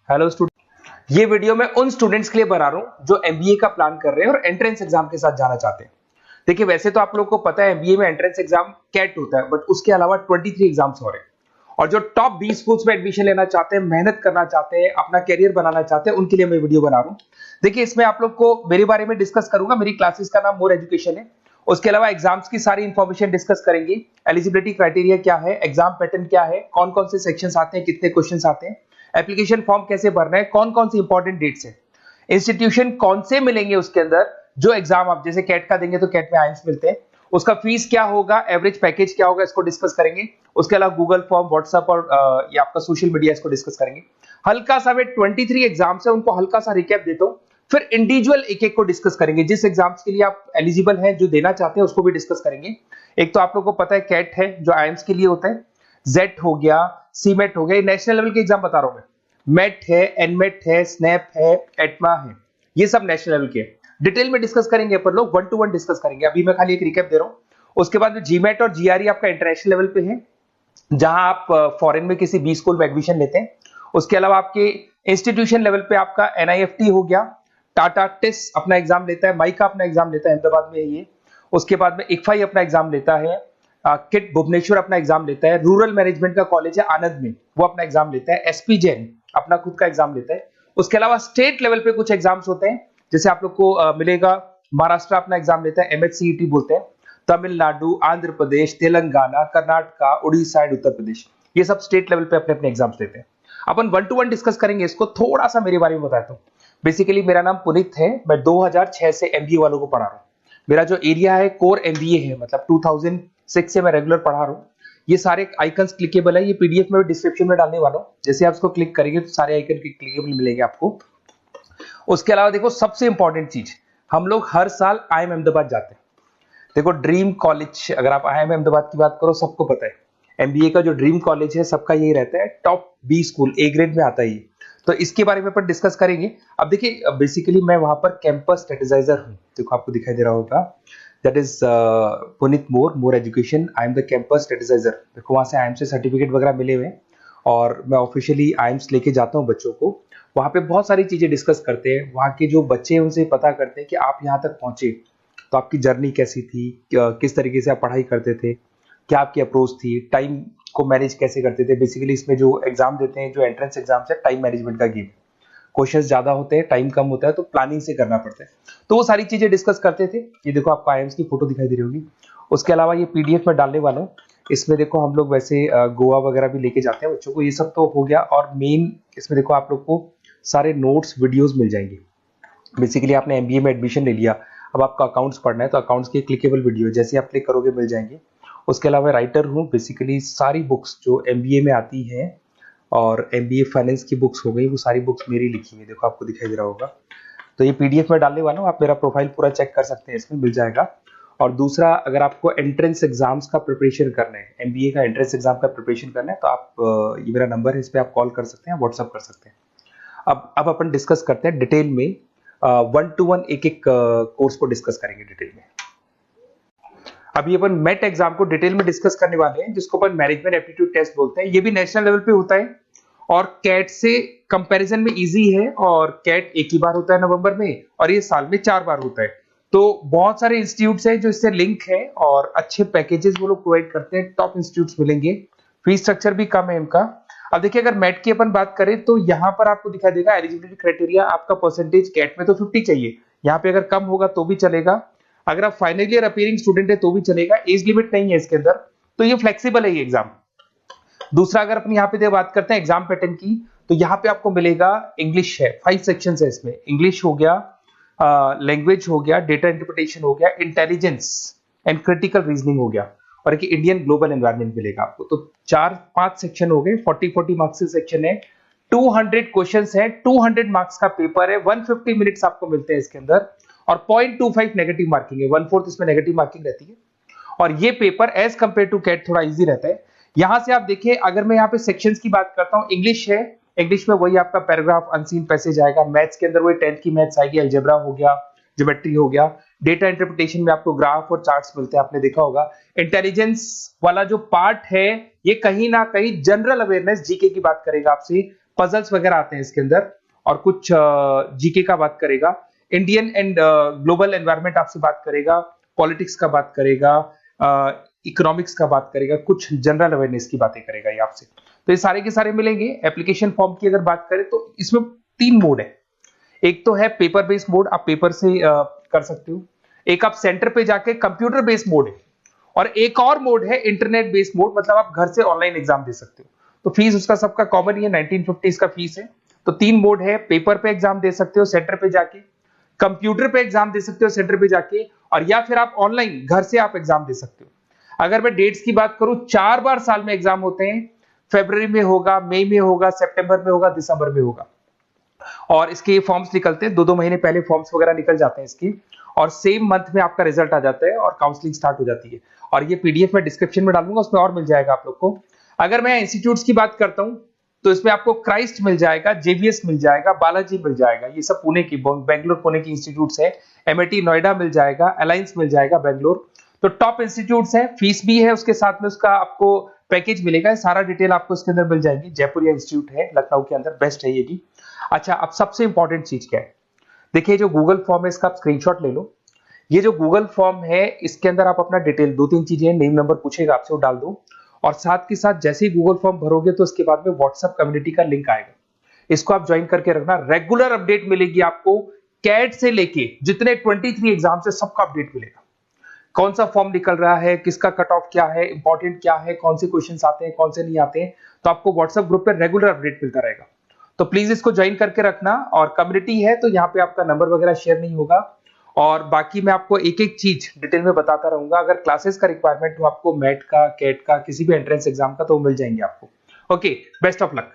Hello student, ये video मैं उन स्टूडेंट्स के लिए बना रहा हूं जो एमबीए का प्लान कर रहे हैं और एंट्रेंस एग्जाम के साथ जाना चाहते हैं। देखिए, वैसे तो आप लोगों को पता है एमबीए में एंट्रेंस एग्जाम कैट होता है, बट उसके अलावा 23 एग्जाम्स हो रहे हैं। और जो टॉप 20 स्कूल्स में एडमिशन लेना चाहते हैं, मेहनत करना चाहते हैं, अपना कैरियर बनाना चाहते हैं, उनके लिए मैं वीडियो बना रहा हूँ। देखिए, इसमें आप लोग को मेरे बारे में डिस्कस करूंगा। मेरी क्लासेस का नाम मोर एजुकेशन है। उसके अलावा एग्जाम्स की सारी इंफॉर्मेशन डिस्कस करेंगे। एलिजिबिलिटी क्राइटेरिया क्या है, एग्जाम पैटर्न क्या है, कौन कौन से सेक्शंस आते हैं, कितने क्वेश्चंस आते हैं, एप्लीकेशन फॉर्म कैसे भरना है, कौन कौन सी इंपॉर्टेंट डेट्स है, इंस्टीट्यूशन कौन से मिलेंगे उसके अंदर, जो एग्जाम आप जैसे कैट का देंगे तो कैट में आइम्स मिलते हैं, उसका फीस क्या होगा, एवरेज पैकेज क्या होगा, इसको डिस्कस करेंगे। उसके अलावा गूगल फॉर्म, व्हाट्सएप और ये आपका सोशल मीडिया, इसको डिस्कस करेंगे। हल्का सा वे 23 एग्जाम्स है, उनको हल्का सा रिकैप देता हूं, फिर इंडिविजुअल एक एक को डिस्कस करेंगे। जिस एग्जाम्स के लिए आप एलिजिबल हैं, जो देना चाहते हैं, उसको भी डिस्कस करेंगे। एक तो आप लोगों को पता है कैट है जो आइम्स के लिए होता है, जेट हो गया, सीमेट हो गया, नेशनल लेवल के एग्जाम बता रहा हूं मैं। मेट है, एनमेट है, स्नैप है, एटमा है, ये सब नेशनल लेवल के। डिटेल में डिस्कस करेंगे अपन लोग, 1 to 1 डिस्कस करेंगे। अभी मैं खाली एक रिकैप दे रहा हूं। उसके बाद जीमेट और जीआरई आपका इंटरनेशनल लेवल पे है, जहां आप फॉरेन में किसी बी स्कूल में एडमिशन लेते हैं। उसके अलावा आपके इंस्टीट्यूशन लेवल पे आपका एनआईएफटी हो गया, टाटा टिस अपना एग्जाम लेता है, माइका अपना एग्जाम लेता है, अहमदाबाद में है ये। उसके बाद में इक्फाई अपना एग्जाम लेता है, किट भुवनेश्वर अपना एग्जाम लेता है, रूरल मैनेजमेंट का कॉलेज है आनंद में, वो अपना एग्जाम लेता है, एसपी जैन अपना खुद का एग्जाम लेता है। उसके अलावा स्टेट लेवल पे कुछ एग्जाम्स होते हैं, जैसे आप लोग को मिलेगा महाराष्ट्र अपना एग्जाम लेता है, एमएचसीईटी बोलते हैं, तमिलनाडु, आंध्र प्रदेश, तेलंगाना, कर्नाटका, उड़ीसा एंड उत्तर प्रदेश, ये सब स्टेट लेवल पे अपने अपने एग्जाम्स लेते हैं। अपन 1 to 1 डिस्कस करेंगे इसको। थोड़ा सा मेरे बारे में बताता हूँ। बेसिकली मेरा नाम पुनीत है, मैं 2006 से एमबीए वालों को पढ़ा रहा हूँ। मेरा जो एरिया है कोर एमबीए है, मतलब 2006 से मैं रेगुलर पढ़ा रहा हूँ। ये सारे आइकन्स क्लिकेबल है, ये पीडीएफ में डिस्क्रिप्शन में डालने वाला हूँ। जैसे आप इसको क्लिक करेंगे तो सारे आइकन क्लिकेबल मिलेंगे आपको। उसके अलावा देखो, सबसे इंपॉर्टेंट चीज, हम लोग हर साल आईएम अहमदाबाद जाते हैं। देखो, ड्रीम कॉलेज, अगर आप आईएम अहमदाबाद की बात करो, सबको पता है एमबीए का जो ड्रीम कॉलेज है सबका यही रहता है, top B school, A grade में आता है ये। तो इसके बारे में अपन डिस्कस करेंगे। अब देखिए, बेसिकली मैं वहां पर कैंपस स्ट्रेटेजाइजर हूँ। देखो, आपको दिखाई दे रहा होगा, that is Puneet more education, I am the campus strategiser. देखो, वहां से आईएम से सर्टिफिकेट वगैरह मिले हुए हैं और मैं ऑफिशियली आईएम्स लेके जाता हूँ बच्चों को। वहां पे बहुत सारी चीजें डिस्कस करते हैं, वहां के जो बच्चे हैं उनसे पता करते हैं कि आप यहाँ तक पहुंचे तो आपकी जर्नी कैसी थी, किस तरीके से आप पढ़ाई करते थे, क्या आपकी अप्रोच थी, टाइम को मैनेज कैसे करते थे। बेसिकली इसमें जो एग्जाम देते हैं, जो एंट्रेंस एग्जाम है, टाइम मैनेजमेंट का गेम। क्वेश्चंस ज्यादा होते हैं, टाइम कम होता है, तो प्लानिंग से करना पड़ता है। तो वो सारी चीजें डिस्कस करते थे। ये देखो, आपको आईएम्स की फोटो दिखाई दे रही होगी। उसके अलावा ये पीडीएफ में डालने वाला हूँ। इसमें देखो, हम लोग वैसे गोवा वगैरह भी लेके जाते हैं बच्चों को। ये सब तो हो गया। और मेन इसमें देखो, आप लोग को सारे नोट्स, वीडियोस मिल जाएंगे। बेसिकली आपने एमबीए में एडमिशन ले लिया, अब आपका अकाउंट्स पढ़ना है, तो अकाउंट्स की क्लिकेबल वीडियो जैसे आप क्लिक करोगे मिल जाएंगे। उसके अलावा राइटर हूँ, बेसिकली सारी बुक्स जो एमबीए में आती हैं और एमबीए फाइनेंस की बुक्स हो गई, वो सारी बुक्स मेरी लिखी है। देखो, आपको दिखाई दे रहा होगा। तो ये पीडीएफ में डालने वाला हूँ, आप मेरा प्रोफाइल पूरा चेक कर सकते हैं, इसमें मिल जाएगा। और दूसरा, अगर आपको एंट्रेंस एग्जाम्स का प्रिपरेशन करना है, एमबीए का एंट्रेंस एग्जाम का प्रिपरेशन करना है, तो आप ये मेरा नंबर है, इस पर आप कॉल कर सकते हैं, व्हाट्सअप कर सकते हैं। अब अपन डिस्कस करते हैं डिटेल में, 1 to 1 एक एक कोर्स को डिस्कस करेंगे डिटेल में। अभी अपन मेट एग्जाम को डिटेल में डिस्कस करने वाले हैं, जिसको अपन मैनेजमेंट एप्टीट्यूड टेस्ट बोलते हैं। ये भी नेशनल लेवल पे होता है और कैट से कंपैरिजन में इजी है। और कैट एक ही बार होता है नवंबर में, और ये साल में 4 बार होता है। तो बहुत सारे इंस्टीट्यूट्स हैं जो इससे लिंक है और अच्छे पैकेजेस वो लोग प्रोवाइड करते हैं, टॉप इंस्टीट्यूट्स मिलेंगे। फीस स्ट्रक्चर भी कम है इनका। अब देखिए, अगर मैट की अपन बात करें तो यहाँ पर आपको दिखाई देगा एलिजिबिलिटी क्राइटेरिया, आपका परसेंटेज कैट में तो 50 चाहिए, यहाँ पे अगर कम होगा तो भी चलेगा। अगर आप फाइनल ईयर अपीयरिंग स्टूडेंट है तो भी चलेगा, एज लिमिट नहीं है इसके अंदर, तो ये फ्लेक्सिबल है ये एग्जाम। दूसरा, अगर अपन यहाँ पे बात करते हैं एग्जाम पैटर्न की, तो यहाँ पे आपको मिलेगा इंग्लिश है, 5 सेक्शंस है इसमें। इंग्लिश हो गया, लैंग्वेज हो गया, डेटा इंटरप्रिटेशन हो गया, इंटेलिजेंस एंड क्रिटिकल रीजनिंग हो गया, और एक इंडियन ग्लोबल एनवायरनमेंट मिलेगा आपको। तो 4-5 सेक्शन हो गए, 40-40 मार्क्स के सेक्शन है, 200 क्वेश्चंस है, 200 मार्क्स का पेपर है, 150 मिनट्स आपको मिलते हैं इसके अंदर, और 0.25 नेगेटिव मार्किंग है, 1/4 इसमें नेगेटिव मार्किंग रहती है। और ये paper as compare to CAT थोड़ा इजी रहता है। यहां से आप देखिए, अगर मैं यहाँ पे सेक्शंस की बात करता हूँ, इंग्लिश है, इंग्लिश में वही आपका पैराग्राफ, अनसीन पैसेज आएगा। मैथ्स के अंदर वही 10th की मैथ्स आएगी, अलजेब्रा हो गया, ज्योमेट्री हो गया। डेटा इंटरप्रिटेशन में आपको ग्राफ और चार्ट्स मिलते हैं, आपने देखा होगा। इंटेलिजेंस वाला जो पार्ट है, ये कहीं ना कहीं जनरल अवेयरनेस, जीके की बात करेगा आपसे, पजल्स वगैरह आते हैं इसके अंदर, और कुछ जीके का बात करेगा, इंडियन एंड ग्लोबल एनवायरनमेंट आपसे बात करेगा, पॉलिटिक्स का बात करेगा, इकोनॉमिक्स का बात करेगा, कुछ जनरल अवेयरनेस की बातें करेगा ये आपसे। तो ये सारे के सारे मिलेंगे। एप्लीकेशन फॉर्म की अगर बात करें तो इसमें 3 मोड है। एक तो है पेपर बेस्ड मोड, आप पेपर से कर सकते हो। एक आप सेंटर पे जाके कंप्यूटर बेस्ड मोड है, और एक और मोड है इंटरनेट बेस्ड मोड, मतलब आप घर से ऑनलाइन एग्जाम दे सकते हो। तो फीस उसका सबका कॉमन ही है, 1950 का फीस है। तो 3 मोड है, पेपर पे एग्जाम दे सकते हो सेंटर पे जाके, कंप्यूटर पे एग्जाम दे सकते हो सेंटर पे जाके, और या फिर आप ऑनलाइन घर से आप एग्जाम दे सकते हो। अगर मैं डेट्स की बात करूं, 4 बार साल में एग्जाम होते हैं। फरवरी में होगा, मई में होगा, सितंबर में होगा, दिसंबर में होगा। और इसके फॉर्म्स निकलते हैं 2-2 महीने पहले, फॉर्म्स वगैरह निकल जाते हैं इसकी, और सेम मंथ में आपका रिजल्ट आ जाता है और काउंसलिंग स्टार्ट हो जाती है। और ये पीडीएफ मैं डिस्क्रिप्शन में डालूंगा, उसमें और मिल जाएगा आप लोग को। अगर मैं इंस्टीट्यूट्स की बात करता हूं तो इसमें आपको क्राइस्ट मिल जाएगा, जेवीएस मिल जाएगा, बालाजी मिल जाएगा, ये सब पुणे की, बेंगलोर पुणे की इंस्टीट्यूट्स है। एमआईटी नोएडा मिल जाएगा, अलायंस मिल जाएगा बेंगलोर। तो टॉप इंस्टीट्यूट्स है, फीस भी है उसके साथ में, उसका आपको पैकेज मिलेगा, सारा डिटेल आपको इसके अंदर मिल जाएगी। जयपुर इंस्टीट्यूट है लखनऊ के अंदर, बेस्ट है ये भी। अच्छा, अब सबसे इंपॉर्टेंट चीज क्या है, देखिए जो गूगल फॉर्म है इसका आप स्क्रीनशॉट ले लो। ये जो गूगल फॉर्म है इसके अंदर आप अपना डिटेल, 2-3 चीजें, नेम नंबर पूछेगा आपसे, वो डाल दो। और साथ के साथ जैसे ही गूगल फॉर्म भरोगे तो उसके बाद में व्हाट्सएप कम्युनिटी का लिंक आएगा, इसको आप ज्वाइन करके रखना। रेगुलर अपडेट मिलेगी आपको, कैट से लेके जितने 23 एग्जाम से सबका अपडेट मिलेगा। कौन सा फॉर्म निकल रहा है, किसका कट ऑफ क्या है, इंपॉर्टेंट क्या है, कौन से क्वेश्चंस आते हैं, कौन से नहीं आते हैं, तो आपको व्हाट्सएप ग्रुप पे रेगुलर अपडेट मिलता रहेगा। तो प्लीज इसको ज्वाइन करके रखना। और कम्युनिटी है तो यहाँ पे आपका नंबर वगैरह शेयर नहीं होगा, और बाकी मैं आपको एक एक चीज डिटेल में बताता रहूंगा। अगर क्लासेस का रिक्वायरमेंट हो आपको, मैट का, कैट का, किसी भी एंट्रेंस एग्जाम का, तो मिल जाएंगे आपको। Okay, best of luck.